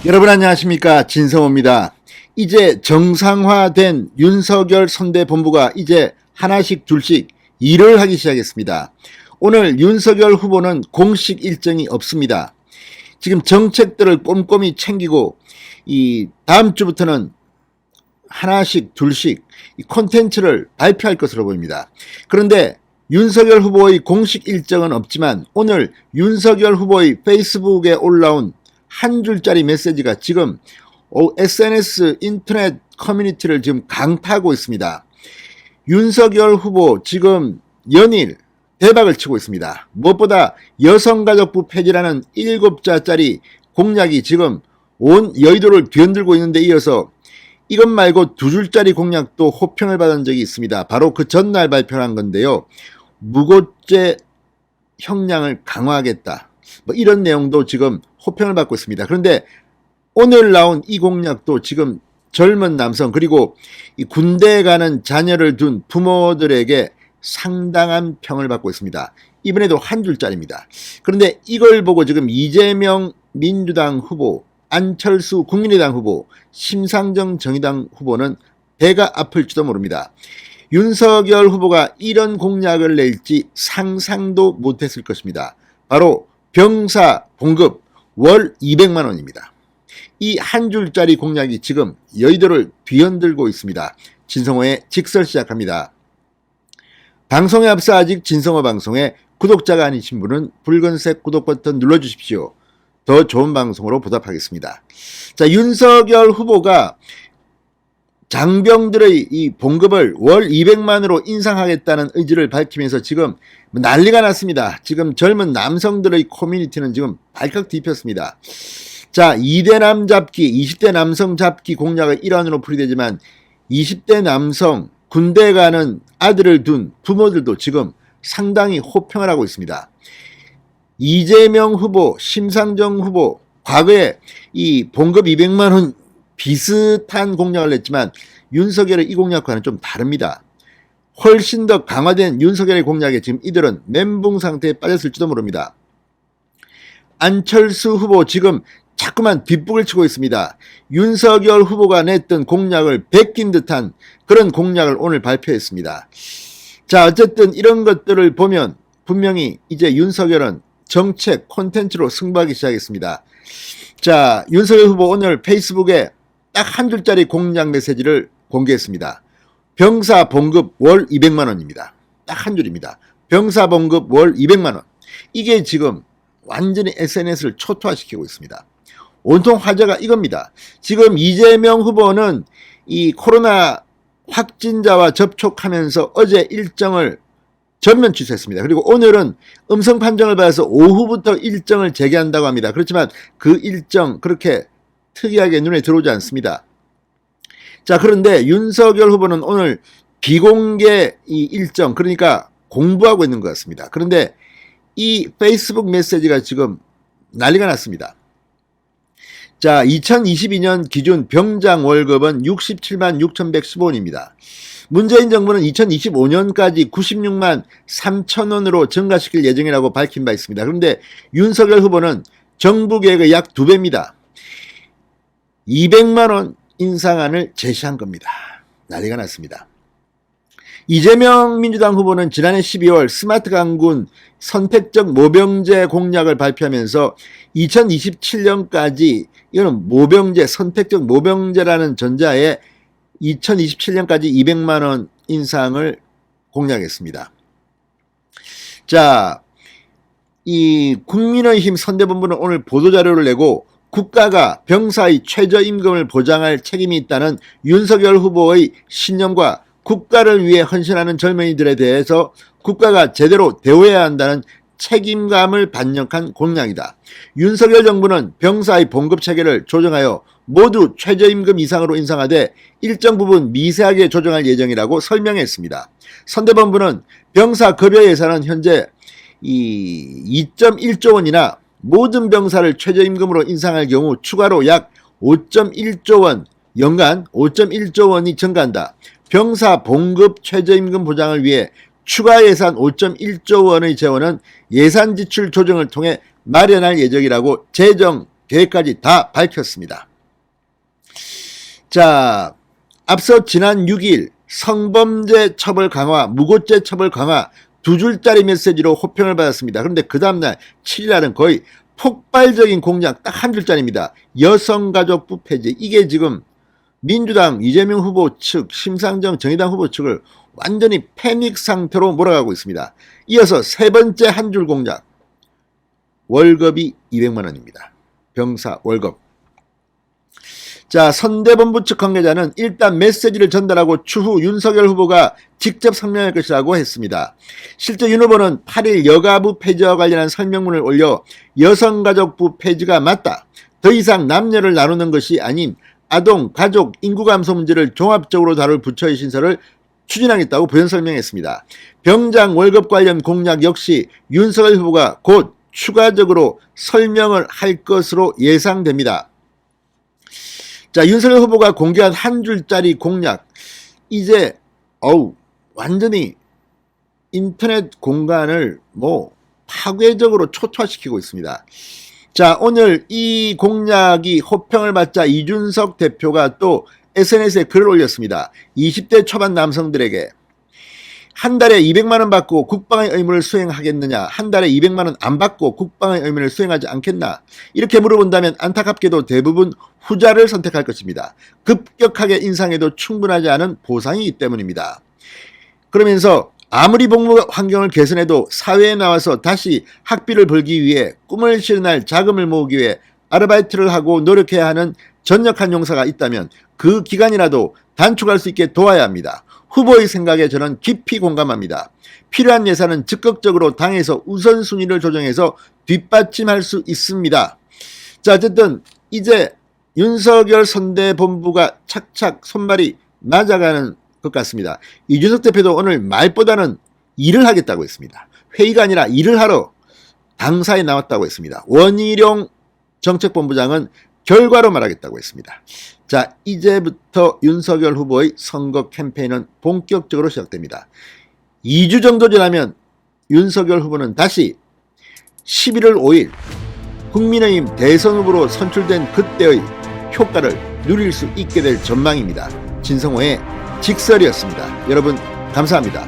여러분 안녕하십니까, 진성호입니다. 이제 정상화된 윤석열 선대본부가 이제 하나씩 둘씩 일을 하기 시작했습니다. 오늘 윤석열 후보는 공식 일정이 없습니다. 지금 정책들을 꼼꼼히 챙기고 이 다음 주부터는 하나씩 둘씩 콘텐츠를 발표할 것으로 보입니다. 그런데 윤석열 후보의 공식 일정은 없지만 오늘 윤석열 후보의 페이스북에 올라온 한 줄짜리 메시지가 지금 SNS 인터넷 커뮤니티를 지금 강타하고 있습니다. 윤석열 후보 지금 연일 대박을 치고 있습니다. 무엇보다 여성가족부 폐지라는 7자짜리 공약이 지금 온 여의도를 뒤흔들고 있는데 이어서 이것 말고 2줄짜리 공약도 호평을 받은 적이 있습니다. 바로 그 전날 발표한 건데요. 무고죄 형량을 강화하겠다, 이런 내용도 지금 호평을 받고 있습니다. 그런데 오늘 나온 이 공약도 지금 젊은 남성 그리고 이 군대에 가는 자녀를 둔 부모들에게 상당한 평을 받고 있습니다. 이번에도 한 줄짜리입니다. 그런데 이걸 보고 지금 이재명 민주당 후보, 안철수 국민의당 후보, 심상정 정의당 후보는 배가 아플지도 모릅니다. 윤석열 후보가 이런 공약을 낼지 상상도 못했을 것입니다. 바로 병사 봉급 월 200만 원입니다. 이 한 줄짜리 공약이 지금 여의도를 뒤흔들고 있습니다. 진성호의 직설 시작합니다. 방송에 앞서 아직 진성호 방송에 구독자가 아니신 분은 붉은색 구독 버튼 눌러주십시오. 더 좋은 방송으로 보답하겠습니다. 자, 윤석열 후보가 장병들의 이 봉급을 월 200만으로 인상하겠다는 의지를 밝히면서 지금 난리가 났습니다. 지금 젊은 남성들의 커뮤니티는 지금 발칵 뒤폈습니다. 자, 2대 남 잡기, 20대 남성 잡기 공약의 일환으로 풀이되지만 20대 남성 군대에 가는 아들을 둔 부모들도 지금 상당히 호평을 하고 있습니다. 이재명 후보, 심상정 후보 과거에 이 봉급 200만 원 비슷한 공약을 냈지만 윤석열의 이 공약과는 좀 다릅니다. 훨씬 더 강화된 윤석열의 공약에 지금 이들은 멘붕 상태에 빠졌을지도 모릅니다. 안철수 후보 지금 자꾸만 뒷북을 치고 있습니다. 윤석열 후보가 냈던 공약을 베낀 듯한 그런 공약을 오늘 발표했습니다. 자, 어쨌든 이런 것들을 보면 분명히 이제 윤석열은 정책 콘텐츠로 승부하기 시작했습니다. 자, 윤석열 후보 오늘 페이스북에 딱 한 줄짜리 공약 메시지를 공개했습니다. 병사 봉급 월 200만 원입니다. 딱 한 줄입니다. 병사 봉급 월 200만 원. 이게 지금 완전히 SNS를 초토화시키고 있습니다. 온통 화제가 이겁니다. 지금 이재명 후보는 이 코로나 확진자와 접촉하면서 어제 일정을 전면 취소했습니다. 그리고 오늘은 음성 판정을 받아서 오후부터 일정을 재개한다고 합니다. 그렇지만 그 일정 그렇게 특이하게 눈에 들어오지 않습니다. 자, 그런데 윤석열 후보는 오늘 비공개 이 일정, 그러니까 공부하고 있는 것 같습니다. 그런데 이 페이스북 메시지가 지금 난리가 났습니다. 자, 2022년 기준 병장 월급은 67만 6,115원입니다. 문재인 정부는 2025년까지 96만 3천 원으로 증가시킬 예정이라고 밝힌 바 있습니다. 그런데 윤석열 후보는 정부 계획의 약 2배입니다. 200만 원 인상안을 제시한 겁니다. 난리가 났습니다. 이재명 민주당 후보는 지난해 12월 스마트 강군 선택적 모병제 공약을 발표하면서 2027년까지 이거는 모병제, 선택적 모병제라는 전자에 2027년까지 200만 원 인상을 공약했습니다. 자, 이 국민의힘 선대본부는 오늘 보도자료를 내고 국가가 병사의 최저임금을 보장할 책임이 있다는 윤석열 후보의 신념과 국가를 위해 헌신하는 젊은이들에 대해서 국가가 제대로 대우해야 한다는 책임감을 반영한 공약이다. 윤석열 정부는 병사의 봉급 체계를 조정하여 모두 최저임금 이상으로 인상하되 일정 부분 미세하게 조정할 예정이라고 설명했습니다. 선대본부는 병사 급여 예산은 현재 2.1조 원이나 모든 병사를 최저임금으로 인상할 경우 추가로 약 5.1조 원, 연간 5.1조 원이 증가한다. 병사 봉급 최저임금 보장을 위해 추가 예산 5.1조 원의 재원은 예산 지출 조정을 통해 마련할 예정이라고 재정 계획까지 다 밝혔습니다. 자, 앞서 지난 6일 성범죄 처벌 강화, 무고죄 처벌 강화 두 줄짜리 메시지로 호평을 받았습니다. 그런데 그 다음날 7일날은 거의 폭발적인 공약 딱 한 줄짜리입니다. 여성가족부 폐지. 이게 지금 민주당 이재명 후보 측, 심상정 정의당 후보 측을 완전히 패닉 상태로 몰아가고 있습니다. 이어서 세 번째 한 줄 공약. 월급이 200만 원입니다. 병사 월급. 자, 선대본부 측 관계자는 일단 메시지를 전달하고 추후 윤석열 후보가 직접 설명할 것이라고 했습니다. 실제 윤 후보는 8일 여가부 폐지와 관련한 설명문을 올려 여성가족부 폐지가 맞다. 더 이상 남녀를 나누는 것이 아닌 아동, 가족, 인구 감소 문제를 종합적으로 다룰 부처의 신설을 추진하겠다고 부연 설명했습니다. 병장 월급 관련 공약 역시 윤석열 후보가 곧 추가적으로 설명을 할 것으로 예상됩니다. 자, 윤석열 후보가 공개한 한 줄짜리 공약. 이제 완전히 인터넷 공간을 파괴적으로 초토화시키고 있습니다. 자, 오늘 이 공약이 호평을 받자 이준석 대표가 또 SNS에 글을 올렸습니다. 20대 초반 남성들에게 한 달에 200만 원 받고 국방의 의무를 수행하겠느냐, 한 달에 200만 원 안 받고 국방의 의무를 수행하지 않겠나, 이렇게 물어본다면 안타깝게도 대부분 후자를 선택할 것입니다. 급격하게 인상해도 충분하지 않은 보상이기 때문입니다. 그러면서 아무리 복무 환경을 개선해도 사회에 나와서 다시 학비를 벌기 위해 꿈을 실현할 자금을 모으기 위해 아르바이트를 하고 노력해야 하는 전역한 용사가 있다면 그 기간이라도 단축할 수 있게 도와야 합니다. 후보의 생각에 저는 깊이 공감합니다. 필요한 예산은 적극적으로 당에서 우선순위를 조정해서 뒷받침할 수 있습니다. 자, 어쨌든 이제 윤석열 선대본부가 착착 손발이 맞아가는 것 같습니다. 이준석 대표도 오늘 말보다는 일을 하겠다고 했습니다. 회의가 아니라 일을 하러 당사에 나왔다고 했습니다. 원희룡 정책본부장은 결과로 말하겠다고 했습니다. 자, 이제부터 윤석열 후보의 선거 캠페인은 본격적으로 시작됩니다. 2주 정도 지나면 윤석열 후보는 다시 11월 5일 국민의힘 대선 후보로 선출된 그때의 효과를 누릴 수 있게 될 전망입니다. 진성호의 직설이었습니다. 여러분 감사합니다.